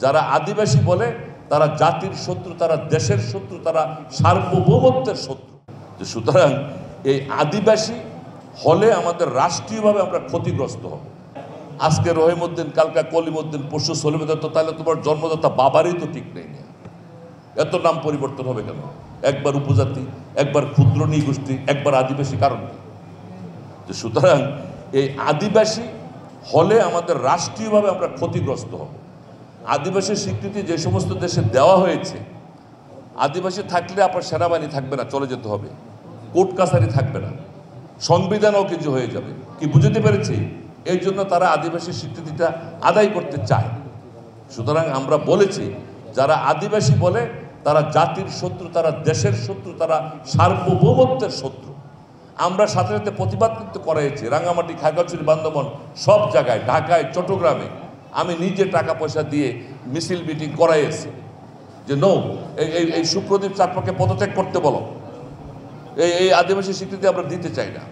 যারা আদিবাসী বলে তারা জাতির শত্রু, তারা দেশের শত্রু, তারা সার্বভৌমত্বের শত্রু। সুতরাং এই আদিবাসী হলে আমাদের রাষ্ট্রীয়ভাবে আমরা ক্ষতিগ্রস্ত হব। আজকে রহিমউদ্দিন, কালকা কলিমউদ্দিন, পরশু সলিমুদ্দিন, তো তাহলে তোমার জন্মদাতা বাবারই তো ঠিক নেই। এত নাম পরিবর্তন হবে কেন? একবার উপজাতি, একবার ক্ষুদ্র নৃগোষ্ঠী, একবার আদিবাসী, কারণ কি? সুতরাং এই আদিবাসী হলে আমাদের রাষ্ট্রীয়ভাবে আমরা ক্ষতিগ্রস্ত হব। আদিবাসীর স্বীকৃতি যে সমস্ত দেশে দেওয়া হয়েছে, আদিবাসী থাকলে আপনার সেনাবাহিনী থাকবে না, চলে যেতে হবে, কোর্ট কাছারি থাকবে না, সংবিধানও কিছু হয়ে যাবে। কি বুঝতে পেরেছি? এই জন্য তারা আদিবাসী স্বীকৃতিটা আদায় করতে চায়। সুতরাং আমরা বলেছি, যারা আদিবাসী বলে তারা জাতির শত্রু, তারা দেশের শত্রু, তারা সার্বভৌমত্বের শত্রু। আমরা সাথে সাথে প্রতিবাদ কিন্তু করাইছি, রাঙ্গামাটি, খাগড়াছড়ি, বান্দরবান, সব জায়গায়, ঢাকায়, চট্টগ্রামে আমি নিজে টাকা পয়সা দিয়ে মিছিল মিটিং করাইছি যে নো, এই সুপ্রদীপ চাকমাকে পদত্যাগ করতে বলো, এই আদিবাসী স্বীকৃতি আমরা দিতে চাই না।